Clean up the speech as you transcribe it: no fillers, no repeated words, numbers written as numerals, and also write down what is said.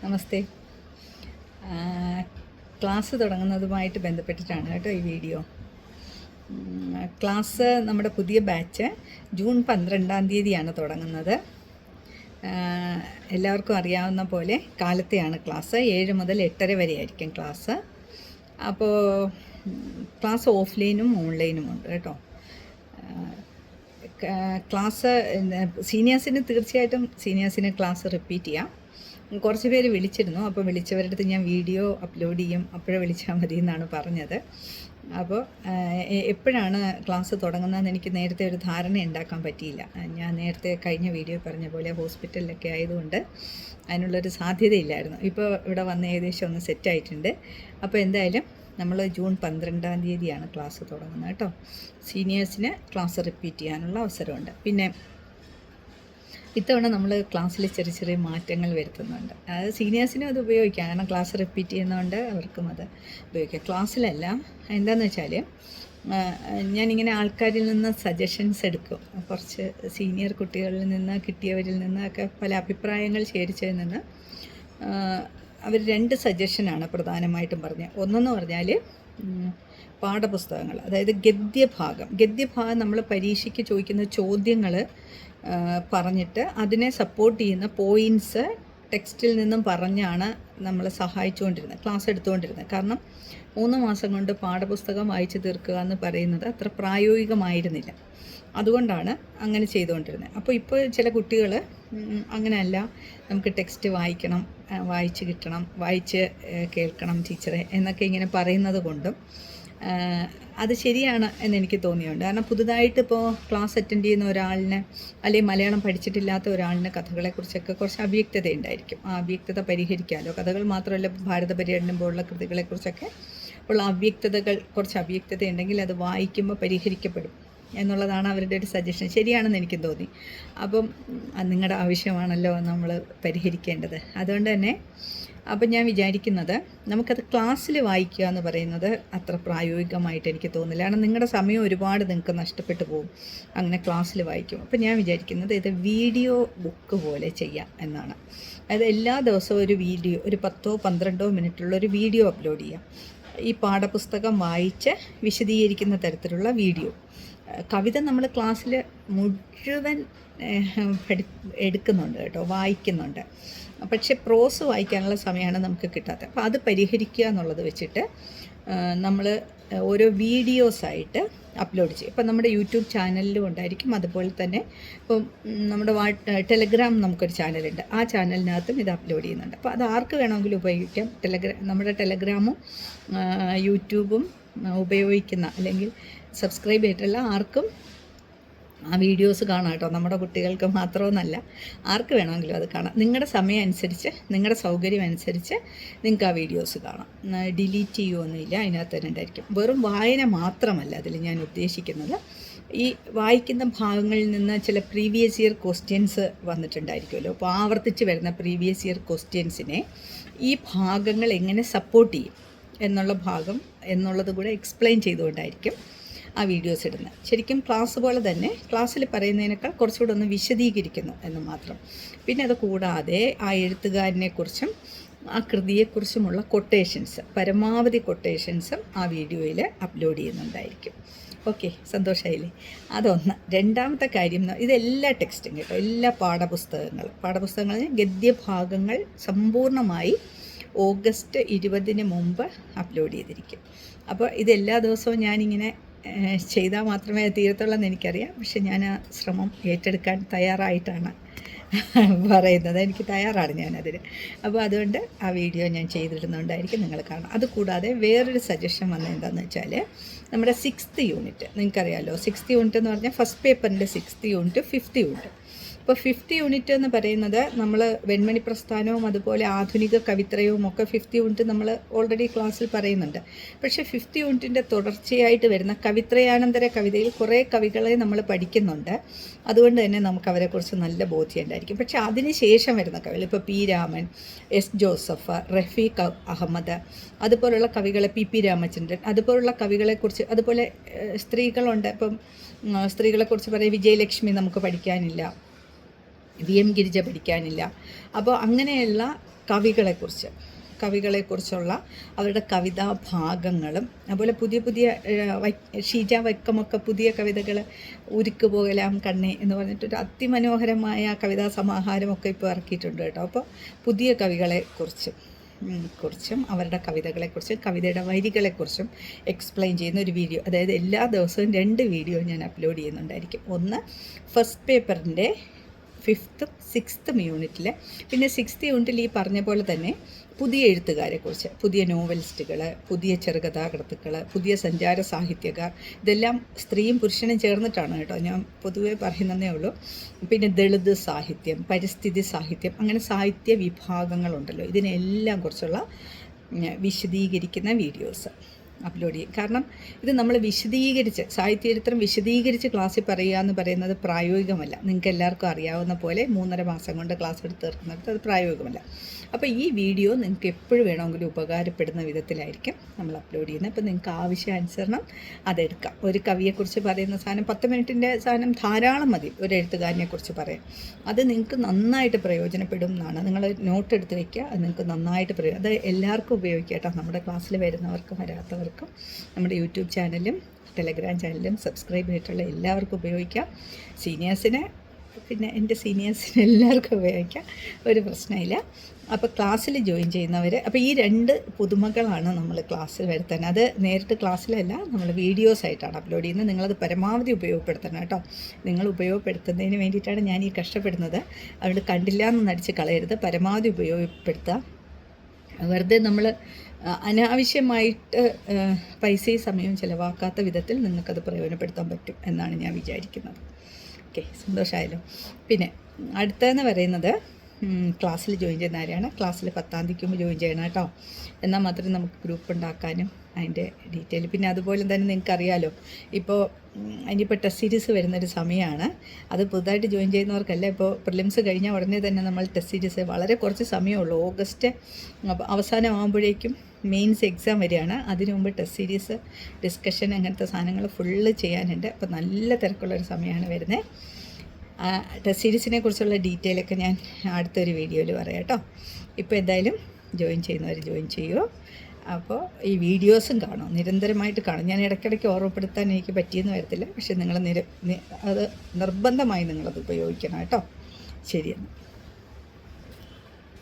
നമസ്തേ. Class തുടങ്ങുന്നതുമായിട്ട് ബന്ധപ്പെട്ടിട്ടാണ് കേട്ടോ ഈ video. Class നമ്മുടെ പുതിയ ബാച്ച് ജൂൺ 12 തുടങ്ങുന്നത്. എല്ലാവർക്കും അറിയാവുന്ന പോലെ കാലത്തെയാണ് ക്ലാസ്. 7 മുതൽ 8:30 വരെ ആയിരിക്കും ക്ലാസ്. അപ്പോൾ ക്ലാസ് ഓഫ്ലൈനും ഓൺലൈനും ഉണ്ട് കേട്ടോ. ക്ലാസ് സീനിയേഴ്സിന് തീർച്ചയായിട്ടും സീനിയേഴ്സിന് ക്ലാസ് റിപ്പീറ്റ് ചെയ്യാം. കുറച്ച് പേര് വിളിച്ചിരുന്നു. അപ്പോൾ വിളിച്ചവരുടെ അടുത്ത് ഞാൻ വീഡിയോ അപ്ലോഡ് ചെയ്യും, അപ്പോഴേ വിളിച്ചാൽ മതി എന്നാണ് പറഞ്ഞത്. അപ്പോൾ എപ്പോഴാണ് ക്ലാസ് തുടങ്ങുന്നതെന്ന് എനിക്ക് നേരത്തെ ഒരു ധാരണ ഉണ്ടാക്കാൻ പറ്റിയില്ല. ഞാൻ നേരത്തെ കഴിഞ്ഞ വീഡിയോ പറഞ്ഞ പോലെ ഹോസ്പിറ്റലിലൊക്കെ ആയതുകൊണ്ട് അതിനുള്ളൊരു സാധ്യതയില്ലായിരുന്നു. ഇപ്പോൾ ഇവിടെ വന്ന് ഏകദേശം ഒന്ന് സെറ്റായിട്ടുണ്ട്. അപ്പോൾ എന്തായാലും നമ്മൾ ജൂൺ 12 ക്ലാസ് തുടങ്ങുന്നത് കേട്ടോ. സീനിയേഴ്സിന് ക്ലാസ് റിപ്പീറ്റ് ചെയ്യാനുള്ള അവസരമുണ്ട്. പിന്നെ ഇത്തവണ നമ്മൾ ക്ലാസ്സിൽ ചെറിയ ചെറിയ മാറ്റങ്ങൾ വരുത്തുന്നുണ്ട്. അതായത് സീനിയേഴ്സിനും അത് ഉപയോഗിക്കാം, കാരണം ക്ലാസ് റിപ്പീറ്റ് ചെയ്യുന്നതുകൊണ്ട് അവർക്കും അത് ഉപയോഗിക്കാം. ക്ലാസ്സിലല്ല, എന്താണെന്ന് വെച്ചാൽ ഞാനിങ്ങനെ ആൾക്കാരിൽ നിന്ന് സജഷൻസ് എടുക്കും. കുറച്ച് സീനിയർ കുട്ടികളിൽ നിന്ന് കിട്ടിയവരിൽ നിന്നൊക്കെ പല അഭിപ്രായങ്ങൾ ശേഖരിച്ചതിൽ നിന്ന് അവർ 2 സജഷനാണ് പ്രധാനമായിട്ടും പറഞ്ഞത്. ഒന്നെന്ന് പറഞ്ഞാൽ പാഠപുസ്തകങ്ങൾ, അതായത് ഗദ്യഭാഗം നമ്മൾ പരീക്ഷയ്ക്ക് ചോദിക്കുന്ന ചോദ്യങ്ങൾ പറഞ്ഞിട്ട് അതിനെ സപ്പോർട്ട് ചെയ്യുന്ന പോയിൻറ്റ്സ് ടെക്സ്റ്റിൽ നിന്നും പറഞ്ഞാണ് നമ്മൾ സഹായിച്ചുകൊണ്ടിരുന്നത്, ക്ലാസ് എടുത്തുകൊണ്ടിരുന്നത്. കാരണം 3 മാസം കൊണ്ട് പാഠപുസ്തകം വായിച്ചു തീർക്കുക എന്ന് പറയുന്നത് അത്ര പ്രായോഗികമായിരുന്നില്ല. അതുകൊണ്ടാണ് അങ്ങനെ ചെയ്തുകൊണ്ടിരുന്നത്. അപ്പോൾ ഇപ്പോൾ ചില കുട്ടികൾ അങ്ങനെയല്ല, നമുക്ക് ടെക്സ്റ്റ് വായിക്കണം, വായിച്ച് കിട്ടണം, വായിച്ച് കേൾക്കണം ടീച്ചറെ എന്നൊക്കെ ഇങ്ങനെ പറയുന്നത് കൊണ്ടും അത് ശരിയാണ് എന്നെനിക്ക് തോന്നിയുണ്ട്. കാരണം പുതുതായിട്ട് ഇപ്പോൾ ക്ലാസ് അറ്റൻഡ് ചെയ്യുന്ന ഒരാളിന്, അല്ലെങ്കിൽ മലയാളം പഠിച്ചിട്ടില്ലാത്ത ഒരാളിന് കഥകളെക്കുറിച്ചൊക്കെ കുറച്ച് അവ്യക്തത ഉണ്ടായിരിക്കും. ആ അവ്യക്തത പരിഹരിക്കാമല്ലോ. കഥകൾ മാത്രമല്ല, ഭാരത പര്യടനം പോലുള്ള കൃതികളെക്കുറിച്ചൊക്കെ ഉള്ള കുറച്ച് അവ്യക്തത ഉണ്ടെങ്കിൽ അത് വായിക്കുമ്പോൾ പരിഹരിക്കപ്പെടും എന്നുള്ളതാണ് അവരുടെ ഒരു സജഷൻ. ശരിയാണെന്ന് എനിക്കും തോന്നി. അപ്പം നിങ്ങളുടെ ആവശ്യമാണല്ലോ നമ്മൾ പരിഹരിക്കേണ്ടത്. അതുകൊണ്ട് തന്നെ അപ്പം ഞാൻ വിചാരിക്കുന്നത് നമുക്കത് ക്ലാസ്സിൽ വായിക്കുക എന്ന് പറയുന്നത് അത്ര പ്രായോഗികമായിട്ട് എനിക്ക് തോന്നുന്നില്ല. കാരണം നിങ്ങളുടെ സമയം ഒരുപാട് നിങ്ങൾക്ക് നഷ്ടപ്പെട്ടു പോകും അങ്ങനെ ക്ലാസ്സിൽ വായിക്കും. അപ്പം ഞാൻ വിചാരിക്കുന്നത് ഇത് വീഡിയോ ബുക്ക് പോലെ ചെയ്യാം എന്നാണ്. അതായത് എല്ലാ ദിവസവും ഒരു വീഡിയോ, ഒരു 10-12 മിനിറ്റുള്ള ഒരു വീഡിയോ അപ്ലോഡ് ചെയ്യാം. ഈ പാഠപുസ്തകം വായിച്ച് വിശദീകരിക്കുന്ന തരത്തിലുള്ള വീഡിയോ. കവിത നമ്മൾ ക്ലാസ്സിൽ മുഴുവൻ എടുക്കുന്നുണ്ട് കേട്ടോ, വായിക്കുന്നുണ്ട്. പക്ഷേ പ്രോസ് വായിക്കാനുള്ള സമയമാണ് നമുക്ക് കിട്ടാത്തത്. അപ്പോൾ അത് പരിഹരിക്കുക എന്നുള്ളത് വെച്ചിട്ട് നമ്മൾ ഓരോ വീഡിയോസായിട്ട് അപ്ലോഡ് ചെയ്യും. ഇപ്പം നമ്മുടെ യൂട്യൂബ് ചാനലിലും ഉണ്ടായിരിക്കും. അതുപോലെ തന്നെ ഇപ്പം നമ്മുടെ ടെലഗ്രാം നമുക്കൊരു ചാനലുണ്ട്, ആ ചാനലിനകത്തും ഇത് അപ്ലോഡ് ചെയ്യുന്നുണ്ട്. അപ്പോൾ അത് ആർക്ക് വേണമെങ്കിലും ഉപയോഗിക്കാം. നമ്മുടെ ടെലഗ്രാമും യൂട്യൂബും ഉപയോഗിക്കുന്ന അല്ലെങ്കിൽ സബ്സ്ക്രൈബ് ചെയ്തിട്ടുള്ള ആർക്കും ആ വീഡിയോസ് കാണാം കേട്ടോ. നമ്മുടെ കുട്ടികൾക്ക് മാത്രമൊന്നല്ല, ആർക്ക് വേണമെങ്കിലും അത് കാണാം. നിങ്ങളുടെ സമയം അനുസരിച്ച്, നിങ്ങളുടെ സൗകര്യം അനുസരിച്ച് നിങ്ങൾക്ക് ആ വീഡിയോസ് കാണാം. ഡിലീറ്റ് ചെയ്യുകയൊന്നുമില്ല, അതിനകത്ത് തന്നെ ഉണ്ടായിരിക്കും. വെറും വായന മാത്രമല്ല അതിൽ ഞാൻ ഉദ്ദേശിക്കുന്നത്. ഈ വായിക്കുന്ന ഭാഗങ്ങളിൽ നിന്ന് ചില പ്രീവിയസ് ഇയർ ക്വസ്റ്റ്യൻസ് വന്നിട്ടുണ്ടായിരിക്കുമല്ലോ. അപ്പോൾ ആവർത്തിച്ച് വരുന്ന പ്രീവിയസ് ഇയർ ക്വസ്റ്റ്യൻസിനെ ഈ ഭാഗങ്ങൾ എങ്ങനെ സപ്പോർട്ട് ചെയ്യും എന്നുള്ളത് കൂടെ എക്സ്പ്ലെയിൻ ചെയ്തുകൊണ്ടായിരിക്കും ആ വീഡിയോസ് ഇടുന്നത്. ശരിക്കും ക്ലാസ് പോലെ തന്നെ, ക്ലാസ്സിൽ പറയുന്നതിനേക്കാൾ കുറച്ചുകൂടെ ഒന്ന് വിശദീകരിക്കുന്നു എന്ന് മാത്രം. പിന്നെ അത് കൂടാതെ ആ എഴുത്തുകാരനെക്കുറിച്ചും ആ കൃതിയെക്കുറിച്ചുമുള്ള കൊട്ടേഷൻസ്, പരമാവധി കൊട്ടേഷൻസും ആ വീഡിയോയിൽ അപ്ലോഡ് ചെയ്യുന്നുണ്ടായിരിക്കും. ഓക്കെ, സന്തോഷമായില്ലേ? അതൊന്ന്. രണ്ടാമത്തെ കാര്യം, ഇതെല്ലാ ടെക്സ്റ്റും കേട്ടോ, എല്ലാ പാഠപുസ്തകങ്ങളിൽ ഗദ്യഭാഗങ്ങൾ സമ്പൂർണ്ണമായി ഓഗസ്റ്റ് 20 മുമ്പ് അപ്ലോഡ് ചെയ്തിരിക്കും. അപ്പോൾ ഇതെല്ലാ ദിവസവും ഞാനിങ്ങനെ ചെയ്താൽ മാത്രമേ തീരത്തുള്ളൂ എന്ന് എനിക്കറിയാം. പക്ഷെ ഞാൻ ആ ശ്രമം ഏറ്റെടുക്കാൻ തയ്യാറായിട്ടാണ് പറയുന്നത്. എനിക്ക് തയ്യാറാണ് ഞാനതിന്. അപ്പോൾ അതുകൊണ്ട് ആ വീഡിയോ ഞാൻ ചെയ്തിടുന്നുണ്ടായിരിക്കും, നിങ്ങൾ കാണാം. അതുകൂടാതെ വേറൊരു സജഷൻ വന്നത് എന്താണെന്ന് വെച്ചാൽ, നമ്മുടെ 6th യൂണിറ്റ് നിങ്ങൾക്കറിയാമല്ലോ. 6th യൂണിറ്റ് എന്ന് പറഞ്ഞാൽ ഫസ്റ്റ് പേപ്പറിൻ്റെ 6th യൂണിറ്റ്, 5th യൂണിറ്റ്. ഇപ്പോൾ 5th യൂണിറ്റ് എന്ന് പറയുന്നത് നമ്മൾ വെൺമണി പ്രസ്ഥാനവും അതുപോലെ ആധുനിക കവിത്രയവും ഒക്കെ 5th യൂണിറ്റ് നമ്മൾ ഓൾറെഡി ക്ലാസ്സിൽ പറയുന്നുണ്ട്. പക്ഷേ 5th യൂണിറ്റിൻ്റെ തുടർച്ചയായിട്ട് വരുന്ന കവിത്രയാനന്തര കവിതയിൽ കുറേ കവികളെ നമ്മൾ പഠിക്കുന്നുണ്ട്. അതുകൊണ്ട് തന്നെ നമുക്ക് അവരെക്കുറിച്ച് നല്ല ബോധ്യം ഉണ്ടായിരിക്കും. പക്ഷേ അതിന് ശേഷം വരുന്ന കവികൾ, ഇപ്പോൾ P Raman, S Joseph, Rafeeq Ahmed, അതുപോലുള്ള കവികളെ, പി രാമചന്ദ്രൻ, അതുപോലുള്ള കവികളെക്കുറിച്ച്, അതുപോലെ സ്ത്രീകളുണ്ട്. ഇപ്പം സ്ത്രീകളെക്കുറിച്ച് പറയും, വിജയലക്ഷ്മി നമുക്ക് പഠിക്കാനില്ല, VM ഗിരിജ പഠിക്കാനില്ല. അപ്പോൾ അങ്ങനെയുള്ള കവികളെക്കുറിച്ചുള്ള അവരുടെ കവിതാ ഭാഗങ്ങളും, അതുപോലെ പുതിയ പുതിയ ഷീജ വൈക്കമൊക്കെ പുതിയ കവിതകൾ, ഉരുക്ക് പോകലാം കണ്ണേ എന്ന് പറഞ്ഞിട്ടൊരു അതിമനോഹരമായ കവിതാ സമാഹാരമൊക്കെ ഇപ്പോൾ ഇറക്കിയിട്ടുണ്ട് കേട്ടോ. അപ്പോൾ പുതിയ കുറിച്ചും അവരുടെ കവിതകളെക്കുറിച്ചും കവിതയുടെ വരികളെക്കുറിച്ചും എക്സ്പ്ലെയിൻ ചെയ്യുന്ന ഒരു വീഡിയോ, അതായത് എല്ലാ ദിവസവും 2 വീഡിയോ ഞാൻ അപ്ലോഡ് ചെയ്യുന്നുണ്ടായിരിക്കും. ഒന്ന് ഫസ്റ്റ് പേപ്പറിൻ്റെ 5th 6th യൂണിറ്റിൽ, പിന്നെ 6th യൂണിറ്റിൽ ഈ പറഞ്ഞ പോലെ തന്നെ പുതിയ എഴുത്തുകാരെക്കുറിച്ച്, പുതിയ നോവലിസ്റ്റുകൾ, പുതിയ ചെറുകഥാകൃത്തുക്കൾ, പുതിയ സഞ്ചാര സാഹിത്യകാർ, ഇതെല്ലാം സ്ത്രീയും പുരുഷനും ചേർന്നിട്ടാണ് കേട്ടോ, ഞാൻ പൊതുവേ പറയുന്നതേ ഉള്ളൂ. പിന്നെ ദളിത് സാഹിത്യം, പരിസ്ഥിതി സാഹിത്യം, അങ്ങനെ സാഹിത്യ വിഭാഗങ്ങളുണ്ടല്ലോ, ഇതിനെല്ലാം കുറിച്ചുള്ള വിശദീകരിക്കുന്ന വീഡിയോസ് അപ്ലോഡ് ചെയ്യും. കാരണം ഇത് നമ്മൾ സാഹിത്യ ചരിത്രം വിശദീകരിച്ച് ക്ലാസ്സിൽ പറയുക എന്ന് പറയുന്നത് പ്രായോഗികമല്ല. നിങ്ങൾക്ക് എല്ലാവർക്കും അറിയാവുന്ന പോലെ 3.5 മാസം കൊണ്ട് ക്ലാസ് എടുത്ത് തീർക്കുന്നിടത്ത് അത് പ്രായോഗികമല്ല. അപ്പോൾ ഈ വീഡിയോ നിങ്ങൾക്ക് എപ്പോഴും വേണമെങ്കിലും ഉപകാരപ്പെടുന്ന വിധത്തിലായിരിക്കും നമ്മൾ അപ്ലോഡ് ചെയ്യുന്നത്. അപ്പോൾ നിങ്ങൾക്ക് ആവശ്യാനുസരണം അതെടുക്കാം. ഒരു കവിയെക്കുറിച്ച് പറയുന്ന സാധനം 10 മിനിറ്റിൻ്റെ സാധനം ധാരാളം മതി ഒരു എഴുത്തുകാരനെക്കുറിച്ച് പറയാം. അത് നിങ്ങൾക്ക് നന്നായിട്ട് പ്രയോജനപ്പെടും എന്നാണ്. നിങ്ങൾ നോട്ട് എടുത്ത് വയ്ക്കുക, അത് നിങ്ങൾക്ക് നന്നായിട്ട് അത് എല്ലാവർക്കും ഉപയോഗിക്കാം കേട്ടോ. നമ്മുടെ ക്ലാസ്സിൽ വരുന്നവർക്കും വരാത്തവർക്കും നമ്മുടെ യൂട്യൂബ് ചാനലും ടെലഗ്രാം ചാനലും സബ്സ്ക്രൈബ് ചെയ്തിട്ടുള്ള എല്ലാവർക്കും ഉപയോഗിക്കാം. പിന്നെ എൻ്റെ സീനിയേഴ്സിന് എല്ലാവർക്കും ഉപയോഗിക്കാം, ഒരു പ്രശ്നമില്ല. അപ്പോൾ ക്ലാസ്സിൽ ജോയിൻ ചെയ്യുന്നവർ, അപ്പോൾ ഈ 2 പുതുമകളാണ് നമ്മൾ ക്ലാസ്സിൽ വരുത്താൻ. അത് നേരിട്ട് ക്ലാസ്സിലല്ല, നമ്മൾ വീഡിയോസ് ആയിട്ടാണ് അപ്ലോഡ് ചെയ്യുന്നത്. നിങ്ങളത് പരമാവധി ഉപയോഗപ്പെടുത്തണം കേട്ടോ. നിങ്ങൾ ഉപയോഗപ്പെടുത്തുന്നതിന് വേണ്ടിയിട്ടാണ് ഞാൻ ഈ കഷ്ടപ്പെടുന്നത്. അതുകൊണ്ട് കണ്ടില്ല എന്ന് നടിച്ച് കളയരുത്, പരമാവധി ഉപയോഗപ്പെടുത്തുക. വെറുതെ നമ്മൾ അനാവശ്യമായിട്ട് പൈസയും സമയവും ചിലവാക്കാത്ത വിധത്തിൽ നിങ്ങൾക്കത് പ്രയോജനപ്പെടുത്താൻ പറ്റും എന്നാണ് ഞാൻ വിചാരിക്കുന്നത്. ഓക്കെ, സന്തോഷമായല്ലോ. പിന്നെ അടുത്തതെന്ന് പറയുന്നത് ക്ലാസ്സിൽ ജോയിൻ ചെയ്യുന്ന ആരെയാണ്. ക്ലാസ്സിൽ 10-ാം തീയതിക്ക് മുമ്പ് ജോയിൻ ചെയ്യണം കേട്ടോ. എന്നാൽ മാത്രമേ നമുക്ക് ഗ്രൂപ്പ് ഉണ്ടാക്കാനും അതിൻ്റെ ഡീറ്റെയിൽ, പിന്നെ അതുപോലെ തന്നെ നിങ്ങൾക്കറിയാലോ ഇപ്പോൾ ഇനിയിപ്പോൾ ടെസ്റ്റ് സീരീസ് വരുന്നൊരു സമയമാണ്. അത് പുതുതായിട്ട് ജോയിൻ ചെയ്യുന്നവർക്കല്ല, ഇപ്പോൾ പ്രിലിംസ് കഴിഞ്ഞാൽ ഉടനെ തന്നെ നമ്മൾ ടെസ്റ്റ് സീരീസ്, വളരെ കുറച്ച് സമയമുള്ളൂ, ഓഗസ്റ്റ് അവസാനമാകുമ്പോഴേക്കും മെയിൻസ് എക്സാം വരികയാണ്. അതിനു മുമ്പ് ടെസ്റ്റ് സീരീസ്, ഡിസ്കഷൻ, അങ്ങനത്തെ സാധനങ്ങൾ ഫുള്ള് ചെയ്യാനുണ്ട്. അപ്പോൾ നല്ല തിരക്കുള്ളൊരു സമയമാണ് വരുന്നത്. ടെസ്റ്റ് സീരീസിനെ കുറിച്ചുള്ള ഡീറ്റെയിലൊക്കെ ഞാൻ അടുത്തൊരു വീഡിയോയിൽ പറയാം കേട്ടോ. ഇപ്പോൾ എന്തായാലും ജോയിൻ ചെയ്യുന്നവർ ജോയിൻ ചെയ്യുമോ. അപ്പോൾ ഈ വീഡിയോസും കാണും, നിരന്തരമായിട്ട് കാണും. ഞാൻ ഇടയ്ക്കിടയ്ക്ക് ഓർമ്മപ്പെടുത്താൻ എനിക്ക് പറ്റിയെന്ന് വരത്തില്ല, പക്ഷേ നിങ്ങൾ അത് നിർബന്ധമായി നിങ്ങളത് ഉപയോഗിക്കണം കേട്ടോ. ശരിയെന്ന്.